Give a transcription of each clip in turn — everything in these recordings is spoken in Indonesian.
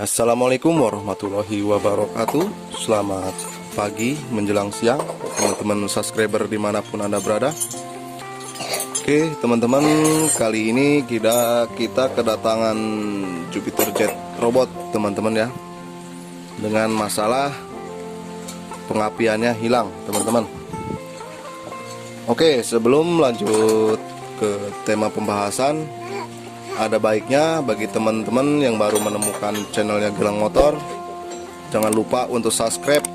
Assalamualaikum warahmatullahi wabarakatuh. Selamat pagi menjelang siang teman-teman subscriber dimanapun Anda berada. Oke teman-teman, kali ini kita kedatangan Jupiter Jet robot teman-teman ya, dengan masalah pengapiannya hilang teman-teman. Oke, sebelum lanjut ke tema pembahasan, ada baiknya bagi teman-teman yang baru menemukan channelnya Gilang Motor, jangan lupa untuk subscribe,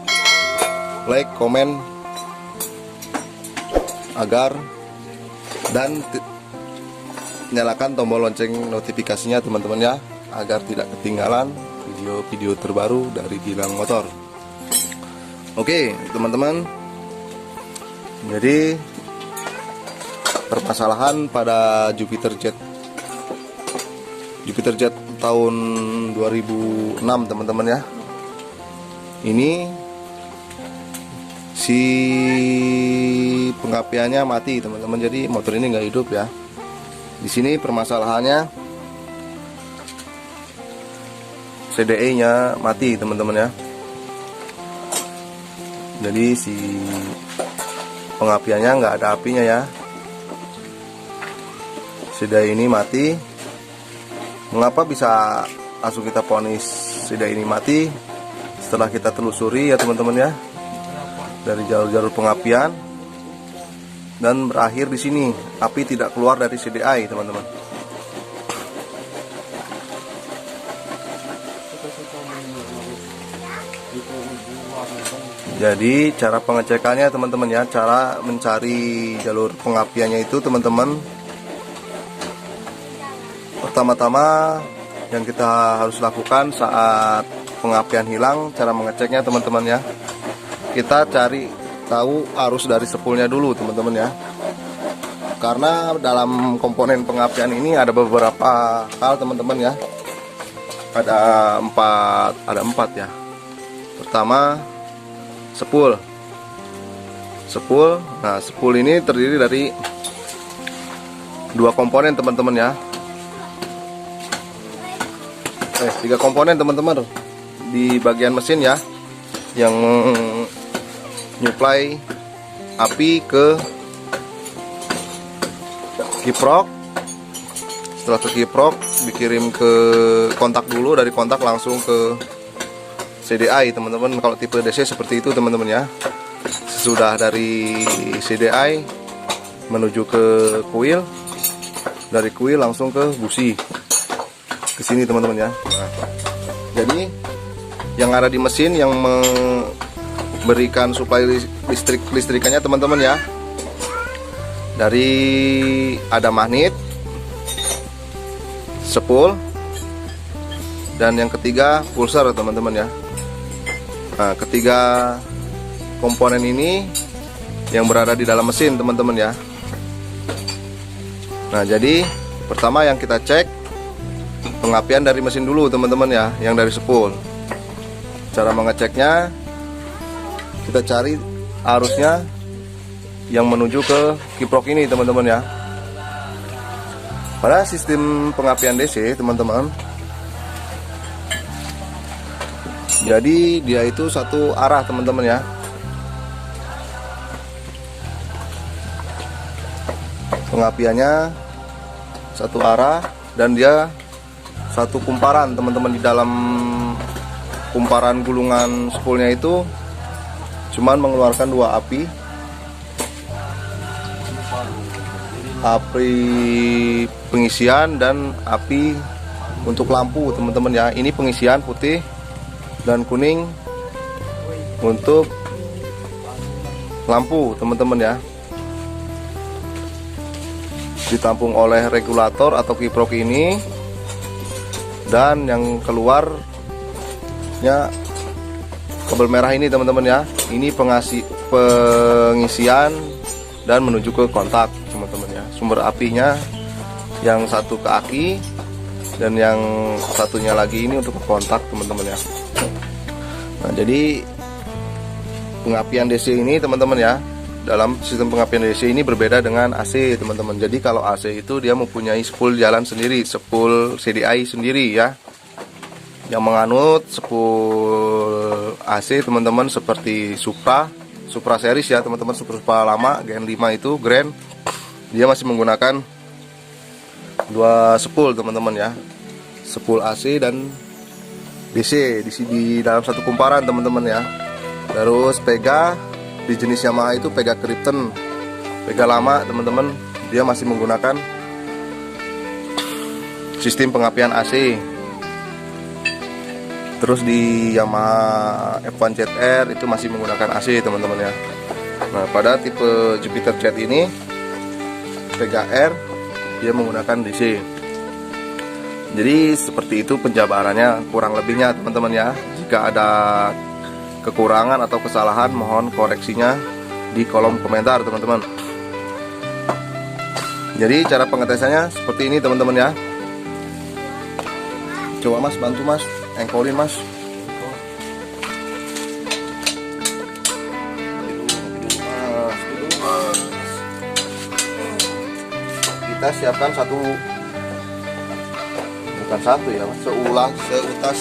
like, komen, dan nyalakan tombol lonceng notifikasinya teman-teman ya, agar tidak ketinggalan video-video terbaru dari Gilang Motor. Oke teman-teman, jadi permasalahan pada Jupiter Jet tahun 2006 teman-teman ya, ini si pengapiannya mati teman-teman. Jadi motor ini nggak hidup ya. Di sini permasalahannya CDI nya mati teman-teman ya. Jadi si pengapiannya nggak ada apinya ya. CDI ini mati. Mengapa bisa langsung kita vonis CDI ini mati? Setelah kita telusuri ya teman-teman ya, dari jalur-jalur pengapian, dan berakhir di sini api tidak keluar dari CDI teman-teman. Jadi cara pengecekannya teman-teman ya, cara mencari jalur pengapiannya itu teman-teman, pertama-tama yang kita harus lakukan saat pengapian hilang, cara mengeceknya teman-teman ya, kita cari tahu arus dari spoolnya dulu teman-teman ya. Karena dalam komponen pengapian ini ada beberapa hal teman-teman ya. Ada empat ya. Pertama, spool. Nah, spool ini terdiri dari dua komponen teman-teman ya. Tiga komponen teman-teman di bagian mesin ya, yang nyuplai api ke kiprok. Setelah ke kiprok dikirim ke kontak dulu, dari kontak langsung ke CDI teman-teman. Kalau tipe DC seperti itu teman-teman ya. Sesudah dari CDI menuju ke coil, dari coil langsung ke busi ke sini teman-teman ya. Nah, jadi yang ada di mesin yang memberikan suplai listrikannya teman-teman ya, dari ada magnet, spool, dan yang ketiga pulsar teman-teman ya. Nah, ketiga komponen ini yang berada di dalam mesin teman-teman ya. Nah, jadi pertama yang kita cek pengapian dari mesin dulu teman-teman ya, yang dari spool. Cara mengeceknya, kita cari arusnya yang menuju ke kiprok ini teman-teman ya. Pada sistem pengapian DC teman-teman, jadi dia itu satu arah teman-teman ya. Pengapiannya satu arah dan dia satu kumparan teman-teman. Di dalam kumparan gulungan spoolnya itu cuman mengeluarkan dua api pengisian dan api untuk lampu teman-teman ya. Ini pengisian putih dan kuning untuk lampu teman-teman ya. Ditampung oleh regulator atau kiprok ini, dan yang keluarnya kabel merah ini teman-teman ya. Ini pengisian dan menuju ke kontak teman-teman ya. Sumber apinya yang satu ke aki dan yang satunya lagi ini untuk ke kontak teman-teman ya. Nah, jadi pengapian DC ini teman-teman ya, dalam sistem pengapian DC ini berbeda dengan AC teman-teman. Jadi kalau AC itu dia mempunyai spool jalan sendiri, spool CDI sendiri ya. yang menganut spool AC teman-teman, seperti Supra series ya teman-teman, Supra lama Gen 5 itu Grand, dia masih menggunakan dua spool teman-teman ya, spool AC dan DC di dalam satu kumparan teman-teman ya. Terus Pega di jenis Yamaha itu Pega Krypton, Pega lama teman-teman, dia masih menggunakan sistem pengapian AC. Terus di Yamaha F1 ZR itu masih menggunakan AC teman-teman ya. Nah pada tipe Jupiter Jet ini Pega R dia menggunakan DC. Jadi seperti itu penjabarannya kurang lebihnya teman-teman ya. Jika ada kekurangan atau kesalahan mohon koreksinya di kolom komentar teman-teman. Jadi cara pengetesannya seperti ini teman-teman ya. Coba mas, bantu mas, engkolin mas. Kita siapkan seutas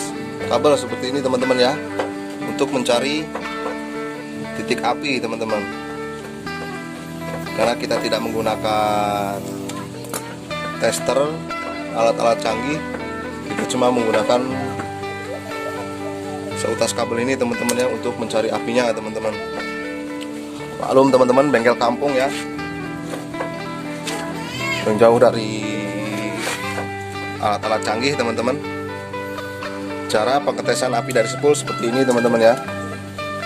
kabel seperti ini teman-teman ya, untuk mencari titik api teman-teman. Karena kita tidak menggunakan tester, alat-alat canggih, kita cuma menggunakan seutas kabel ini teman-teman ya, untuk mencari apinya teman-teman. Maklum teman-teman, bengkel kampung ya, yang jauh dari alat-alat canggih teman-teman. Cara pengetesan api dari spool seperti ini teman-teman ya.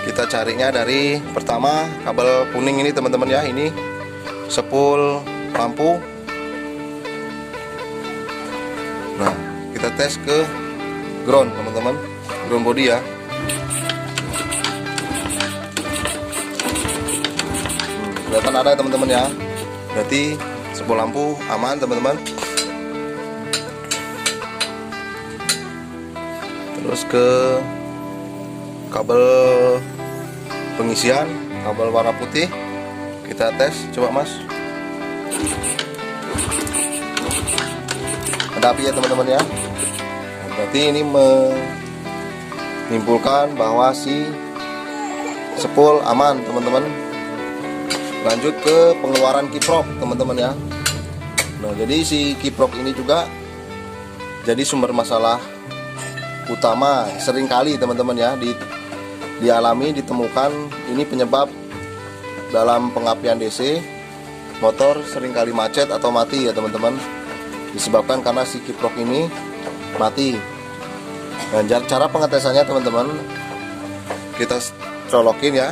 Kita carinya dari pertama kabel kuning ini teman-teman ya, ini spool lampu. Nah kita tes ke ground teman-teman, ground body ya. Kelihatan ada teman-teman ya, berarti spool lampu aman teman-teman. Terus ke kabel pengisian, kabel warna putih, kita tes, coba mas. Ada api ya teman-teman ya. Berarti ini menimbulkan bahwa si spool aman teman-teman. Lanjut ke pengeluaran kiprok teman-teman ya. Nah jadi si kiprok ini juga jadi sumber masalah utama seringkali teman-teman ya dialami, ditemukan. Ini penyebab dalam pengapian DC motor seringkali macet atau mati ya teman-teman, disebabkan karena si kiprok ini mati. Nah cara pengetesannya teman-teman, kita colokin ya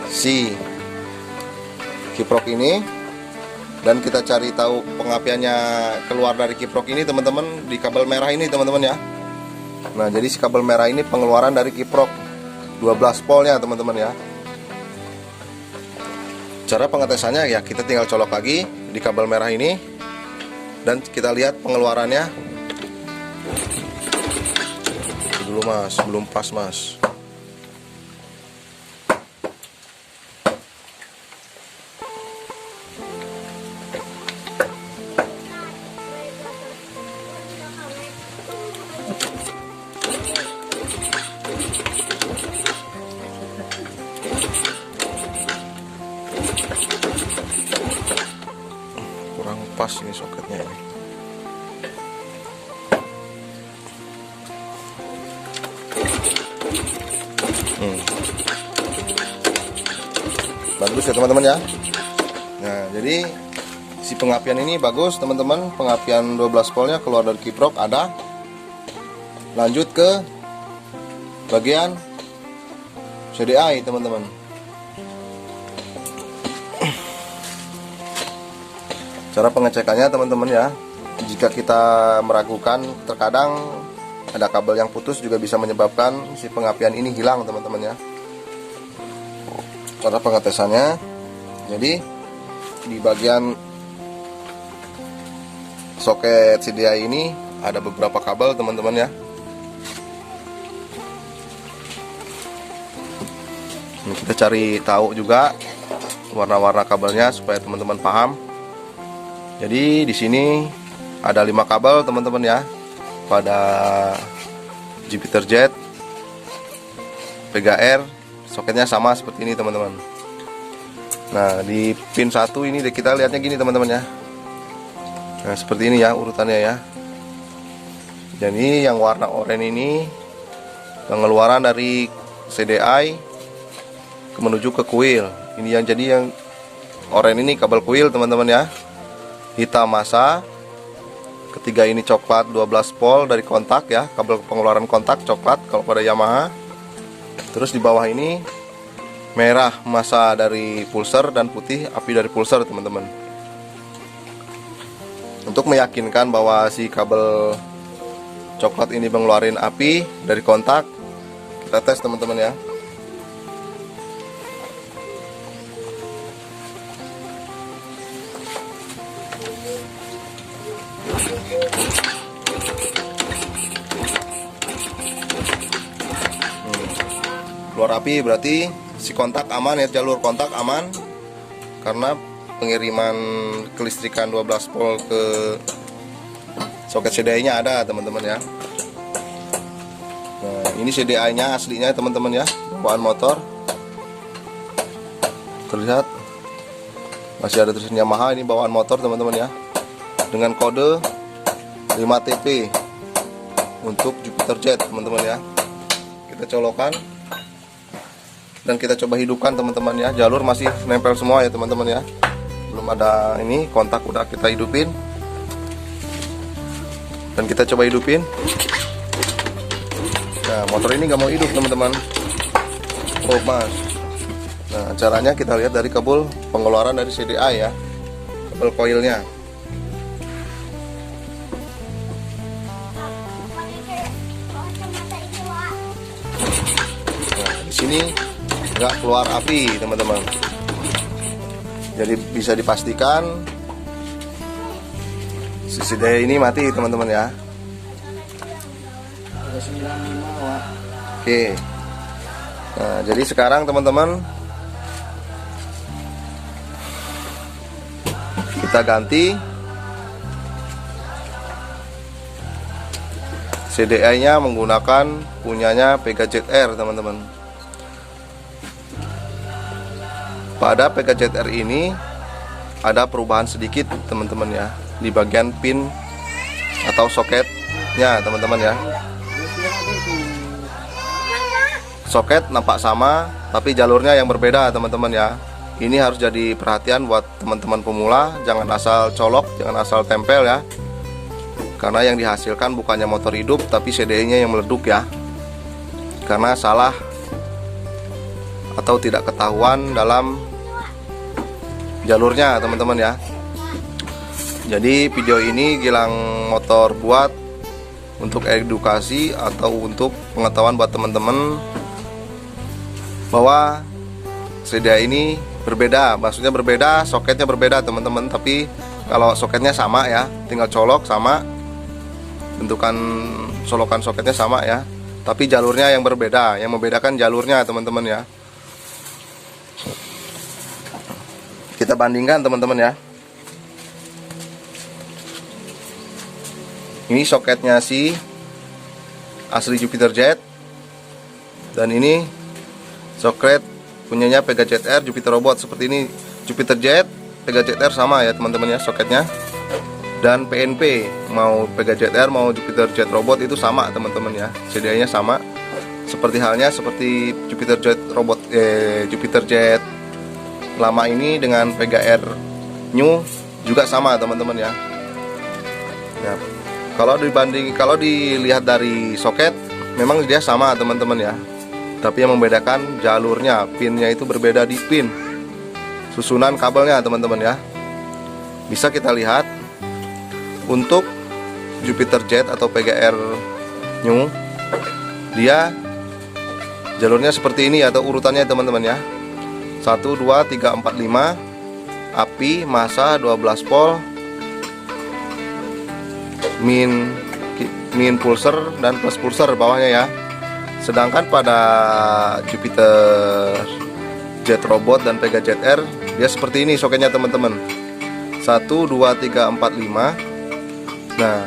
si kiprok ini, dan kita cari tahu pengapiannya keluar dari kiprok ini teman-teman, di kabel merah ini teman-teman ya. Nah jadi si kabel merah ini pengeluaran dari kiprok 12 voltnya teman-teman ya. Cara pengetesannya ya, kita tinggal colok lagi di kabel merah ini dan kita lihat pengeluarannya dulu mas, belum pas mas. Kurang pas ini soketnya ini. Bagus ya teman-teman ya. Nah jadi si pengapian ini bagus teman-teman, pengapian 12 voltnya keluar dari kiprok ada. Lanjut ke bagian CDI teman-teman. Cara pengecekannya teman-teman ya, jika kita meragukan, terkadang ada kabel yang putus juga bisa menyebabkan si pengapian ini hilang teman-teman ya. Cara pengetesannya, jadi di bagian soket CDI ini ada beberapa kabel teman-teman ya. Ini kita cari tahu juga warna-warna kabelnya supaya teman-teman paham. Jadi di sini ada 5 kabel teman-teman ya pada Jupiter Jet, Vega R, soketnya sama seperti ini teman-teman. Nah di pin 1 ini kita lihatnya gini teman-teman ya. Nah seperti ini ya urutannya ya. Jadi yang warna oranye ini pengeluaran dari CDI menuju ke kuil. Ini yang jadi yang oranye ini kabel kuil teman-teman ya. Hitam massa. Ketiga ini coklat 12 volt dari kontak ya, kabel pengeluaran kontak coklat kalau pada Yamaha. Terus di bawah ini merah massa dari pulser dan putih api dari pulser teman-teman. Untuk meyakinkan bahwa si kabel coklat ini mengeluarin api dari kontak, kita tes teman-teman ya. Keluar api berarti si kontak aman ya, jalur kontak aman karena pengiriman kelistrikan 12 volt ke soket CDI nya ada teman-teman ya. Nah ini CDI nya aslinya teman-teman ya, bawaan motor terlihat masih ada tulisan Yamaha, ini bawaan motor teman-teman ya, dengan kode 5TP untuk Jupiter Jet teman-teman ya. Kita colokan dan kita coba hidupkan teman-teman ya. Jalur masih nempel semua ya teman-teman ya, belum ada ini, kontak udah kita hidupin dan kita coba hidupin. Nah motor ini nggak mau hidup teman-teman. Oh mas. Nah caranya kita lihat dari kabel pengeluaran dari CDI ya, kabel koilnya. Nah di sini nggak keluar api teman-teman, jadi bisa dipastikan CDI ini mati teman-teman ya. Oke, nah jadi sekarang teman-teman kita ganti CDI nya menggunakan punyanya Vega Jet R teman-teman. Pada Vega Jet R ini ada perubahan sedikit teman-teman ya, di bagian pin atau soketnya teman-teman ya. Soket nampak sama tapi jalurnya yang berbeda teman-teman ya. Ini harus jadi perhatian buat teman-teman pemula, jangan asal colok, jangan asal tempel ya, karena yang dihasilkan bukannya motor hidup tapi CDI nya yang meleduk ya, karena salah atau tidak ketahuan dalam jalurnya teman-teman ya. Jadi video ini Gilang Motor buat untuk edukasi atau untuk pengetahuan buat teman-teman bahwa CDI ini berbeda, maksudnya berbeda, soketnya berbeda teman-teman, tapi kalau soketnya sama ya, tinggal colok sama, bentukan colokan soketnya sama ya, tapi jalurnya yang berbeda, yang membedakan jalurnya teman-teman ya. Kita bandingkan teman-teman ya. Ini soketnya si asli Jupiter Jet, dan ini soket punyanya Vega Jet R Jupiter Robot. Seperti ini Jupiter Jet, Vega Jet R sama ya teman-teman ya soketnya. Dan PNP mau Vega Jet R mau Jupiter Jet Robot itu sama teman-teman ya, CDI nya sama. Seperti halnya seperti Jupiter Jet Robot Jupiter Jet lama ini dengan Vega R New juga sama teman-teman ya. Nah, kalau dilihat dari soket memang dia sama teman-teman ya, tapi yang membedakan jalurnya, pinnya itu berbeda di pin, susunan kabelnya teman-teman ya. Bisa kita lihat untuk Jupiter Jet atau Vega R New, dia jalurnya seperti ini atau urutannya teman-teman ya. 1, 2, 3, 4, 5, api, massa 12 volt, min pulser dan plus pulser bawahnya ya. Sedangkan pada Jupiter Jet Robot dan Vega Jet R dia seperti ini soketnya teman-teman. 1, 2, 3, 4, 5. Nah,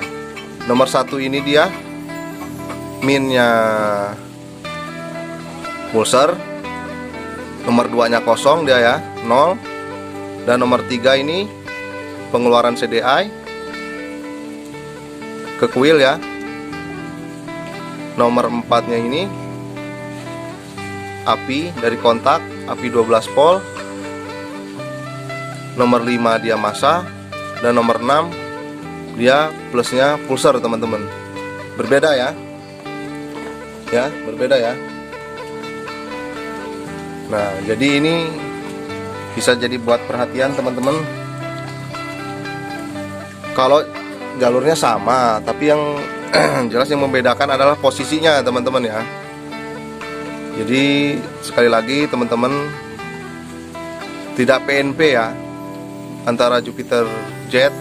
nomor 1 ini dia minnya pulser, nomor 2 nya kosong dia ya, 0, dan nomor 3 ini pengeluaran CDI ke kuil ya. Nomor 4 nya ini api dari kontak, api 12 volt. Nomor 5 dia massa, dan nomor 6 dia plusnya pulser teman-teman. Berbeda ya, berbeda ya. Nah, jadi ini bisa jadi buat perhatian teman-teman. Kalau jalurnya sama, tapi yang jelas yang membedakan adalah posisinya teman-teman ya. Jadi sekali lagi teman-teman, tidak PNP ya, antara Jupiter Jet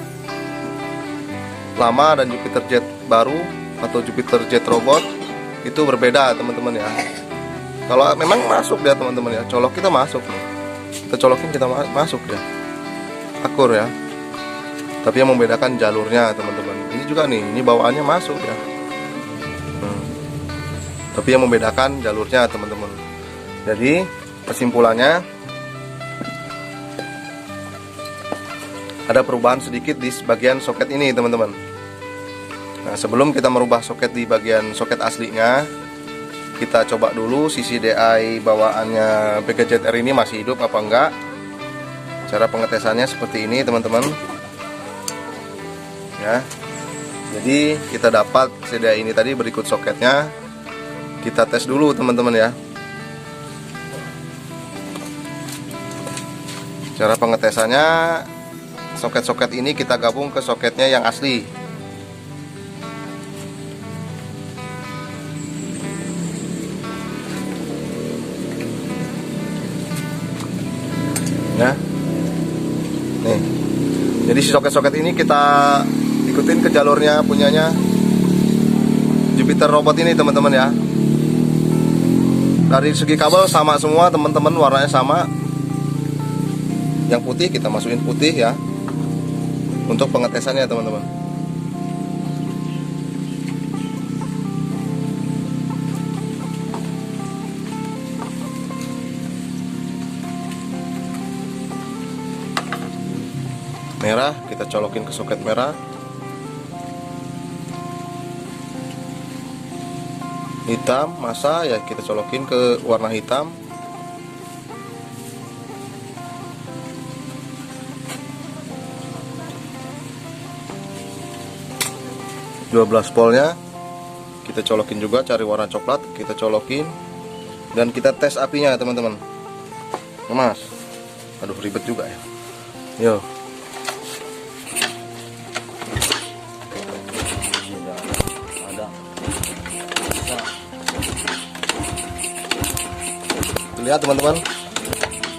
lama dan Jupiter Jet baru atau Jupiter Jet robot itu berbeda teman-teman ya. Kalau memang masuk dia teman-teman ya, colok kita masuk nih. Kita colokin kita masuk dia, akur ya. Tapi yang membedakan jalurnya teman-teman. Ini juga nih, ini bawaannya masuk ya. Tapi yang membedakan jalurnya teman-teman. Jadi kesimpulannya ada perubahan sedikit di bagian soket ini teman-teman. Nah, sebelum kita merubah soket di bagian soket aslinya, kita coba dulu CCDI bawaannya PGZR ini masih hidup apa enggak. Cara pengetesannya seperti ini teman-teman ya. Jadi kita dapat CDI ini tadi berikut soketnya. Kita tes dulu teman-teman ya. Cara pengetesannya, soket-soket ini kita gabung ke soketnya yang asli. Ya, nih. Jadi si soket-soket ini kita ikutin ke jalurnya punyanya Jupiter robot ini teman-teman ya. Dari segi kabel sama semua teman-teman, warnanya sama. Yang putih kita masukin putih ya, untuk pengetesannya teman-teman. Merah kita colokin ke soket merah. Hitam massa ya kita colokin ke warna hitam. (12 voltnya kita colokin juga, cari warna coklat, kita colokin dan kita tes apinya teman-teman. Mas, aduh ribet juga ya. Yo. Lihat teman-teman,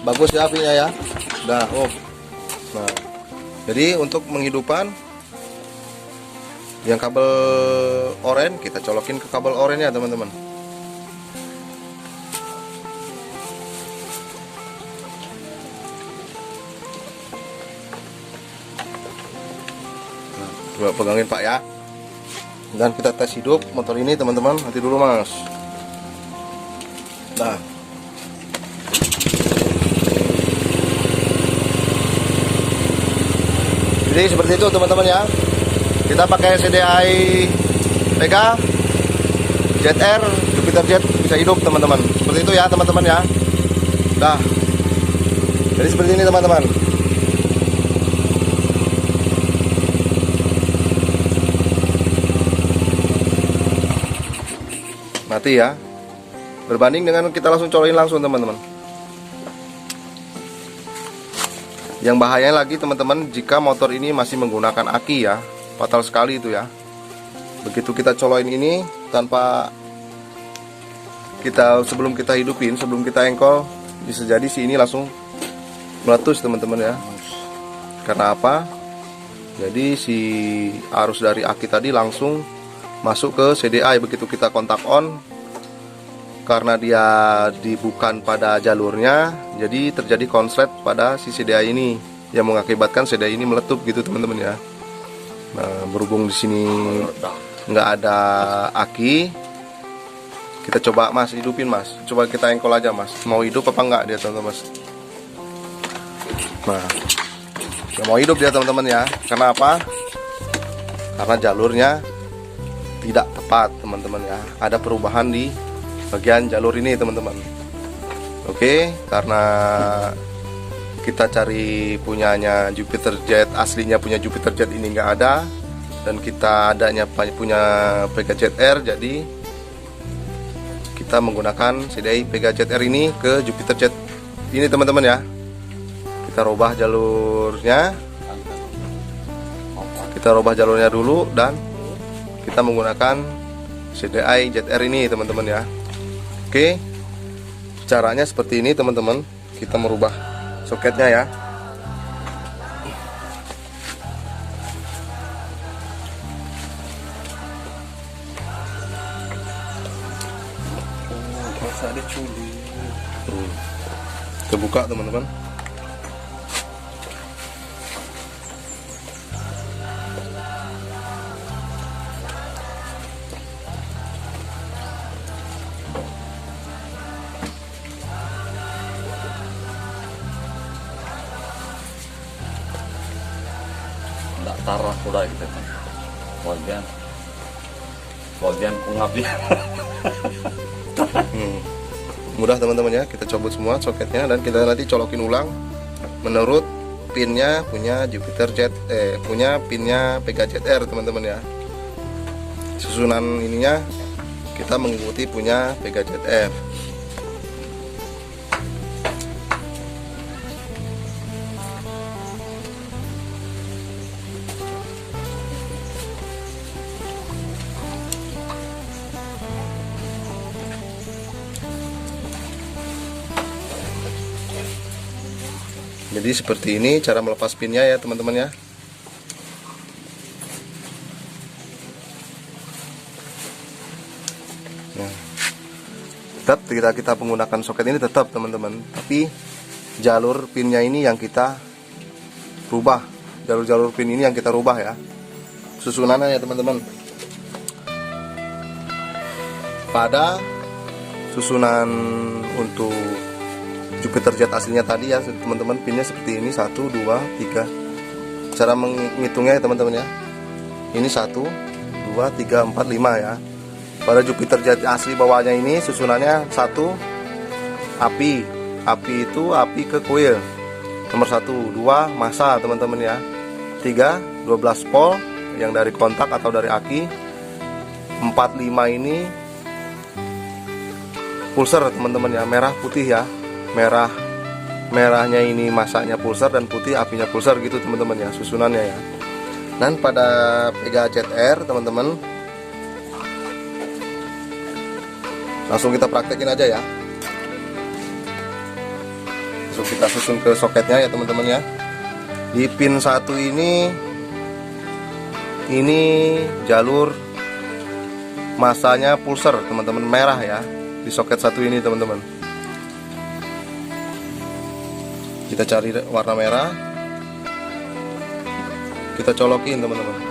bagus ya apinya ya. Udah off. Nah, jadi untuk menghidupan yang kabel oranye kita colokin ke kabel oranye ya teman-teman. Nah, coba pegangin Pak ya. Dan kita tes hidup motor ini teman-teman. Nanti dulu Mas. Nah, jadi seperti itu teman-teman ya. Kita pakai CDI Vega ZR Jupiter Jet bisa hidup teman-teman. Seperti itu ya teman-teman ya. Nah, jadi seperti ini teman-teman. Mati ya. Berbanding dengan kita langsung colokin langsung teman-teman. Yang bahayanya lagi teman-teman, jika motor ini masih menggunakan aki ya, fatal sekali itu ya. Begitu kita colokin ini tanpa kita, sebelum kita hidupin, sebelum kita engkol, bisa jadi si ini langsung meletus teman-teman ya. Karena apa? Jadi si arus dari aki tadi langsung masuk ke CDI begitu kita kontak on. Karena dia bukan pada jalurnya, jadi terjadi konslet pada si CDI ini yang mengakibatkan CDI ini meletup gitu teman-teman ya. Nah, berhubung di sini nggak ada aki, Kita coba Mas, hidupin Mas. Coba kita engkol aja Mas. Mau hidup apa enggak dia teman-teman Mas. Nah, ya mau hidup dia teman-teman ya. Kenapa? Karena jalurnya tidak tepat teman-teman ya. Ada perubahan di bagian jalur ini teman-teman. Oke, karena kita cari punyanya Jupiter Jet, aslinya punya Jupiter Jet ini nggak ada, dan kita adanya punya Pega Jet R, jadi kita menggunakan CDI Pega Jet R ini ke Jupiter Jet ini teman-teman ya. Kita rubah jalurnya, dulu, dan kita menggunakan CDI Jet R ini teman-teman ya. Oke, caranya seperti ini teman-teman. Kita merubah soketnya ya. Kita buka teman-teman. Nggak tarah udah gitu kan. Bagian pengabdian. Mudah teman-teman ya. Kita copot semua soketnya dan kita nanti colokin ulang menurut pinnya punya Jupiter Jet, punya pinnya Pega Jet R teman-teman ya. Susunan ininya kita mengikuti punya Pega Jet R. Jadi seperti ini cara melepas pinnya ya teman-teman ya. Nah, tetap kita menggunakan soket ini tetap teman-teman, tapi jalur pinnya ini yang kita rubah, jalur pin ini yang kita rubah ya, susunannya ya teman-teman. Pada susunan untuk Jupiter Jet aslinya tadi ya teman-teman, pinnya seperti ini 1, 2, 3. Cara menghitungnya ya teman-teman ya, ini 1, 2, 3, 4, 5 ya. Pada Jupiter Jet asli bawahnya ini susunannya 1 api itu api ke koil nomor 1, 2 massa teman-teman ya, 3 12 volt yang dari kontak atau dari aki, 4, 5 ini pulser teman-teman ya, merah putih ya. Merahnya ini masanya pulsar dan putih apinya pulsar gitu teman-teman ya, susunannya ya. Dan pada Pega Jet R teman-teman, langsung kita praktekin aja ya. Langsung kita susun ke soketnya ya teman-teman ya. Di pin 1 ini jalur masanya pulsar teman-teman, merah ya, di soket 1 ini teman-teman. Kita cari warna merah, kita colokin teman-teman.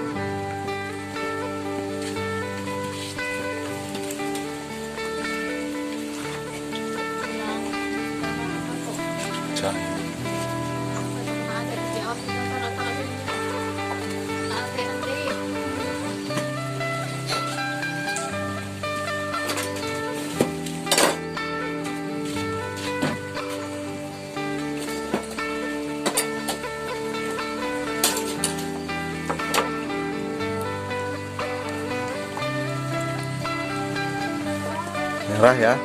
Merah ya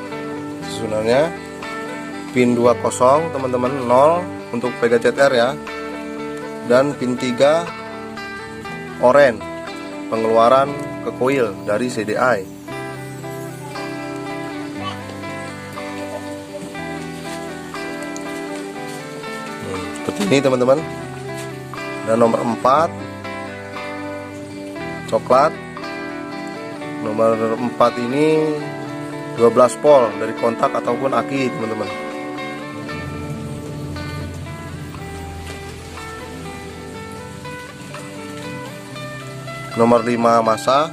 susunannya. Pin 20 teman-teman 0 untuk Pega Jet R ya, dan pin 3 oranye pengeluaran ke koil dari CDI. Seperti ini teman-teman. Dan nomor 4 coklat, nomor 4 ini 12 volt dari kontak ataupun aki teman-teman. Nomor 5 massa,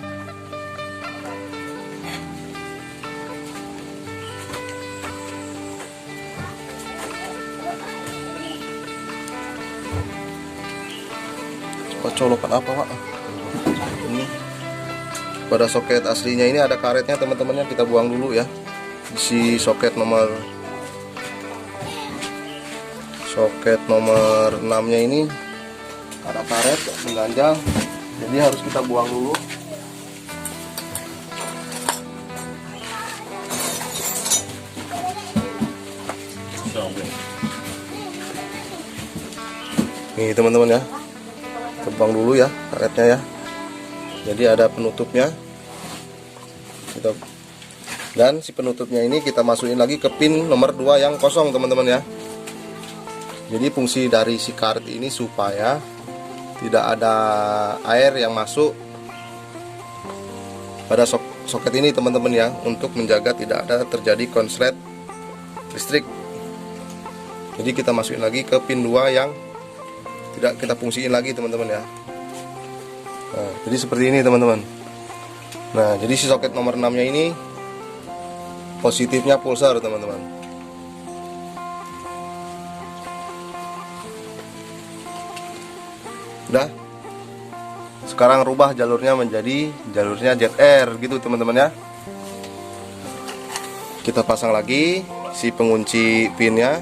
colokan apa Pak? Ini pada soket aslinya ini ada karetnya teman-temannya, kita buang dulu ya. Isi soket nomor 6 nya ini ada karet mengganjal, jadi harus kita buang dulu. Nih teman-teman ya, kita buang dulu ya karetnya ya. Jadi ada penutupnya, dan si penutupnya ini kita masukin lagi ke pin nomor 2 yang kosong teman-teman ya. Jadi fungsi dari si karet ini supaya tidak ada air yang masuk pada soket ini teman-teman ya, untuk menjaga tidak ada terjadi konslet listrik. Jadi kita masukin lagi ke pin 2 yang tidak kita fungsiin lagi teman-teman ya. Nah, jadi seperti ini teman-teman. Nah, jadi si soket nomor 6 nya ini positifnya pulsar teman-teman. Udah. Sekarang rubah jalurnya menjadi jalurnya ZR gitu teman-teman ya. Kita pasang lagi si pengunci pinnya.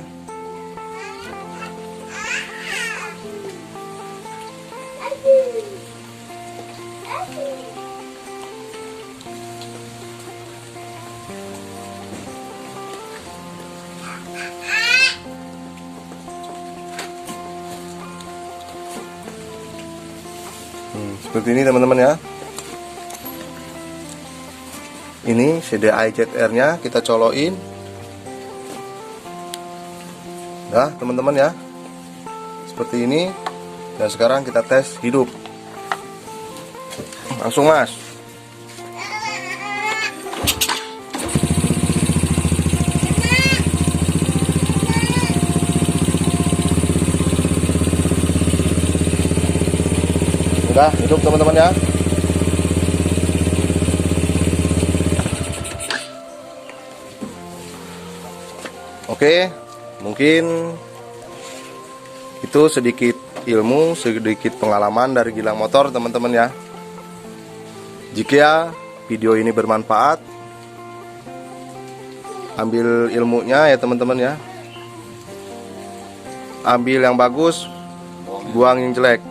Seperti ini teman-teman ya. Ini CDI ZR nya kita colokin. Nah teman-teman ya, seperti ini. Dan sekarang kita tes hidup. Langsung mas. Udah hidup teman-teman ya. Oke, mungkin itu sedikit ilmu, sedikit pengalaman dari Gilang Motor teman-teman ya. Jika video ini bermanfaat, ambil ilmunya ya teman-teman ya. Ambil yang bagus, buang yang jelek.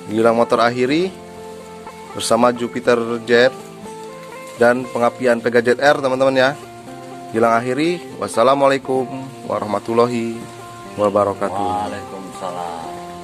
Gilang Motor akhiri bersama Jupiter Jet dan pengapian Pega ZR teman-teman ya. Gilang akhiri. Wassalamualaikum warahmatullahi wabarakatuh. Waalaikumsalam.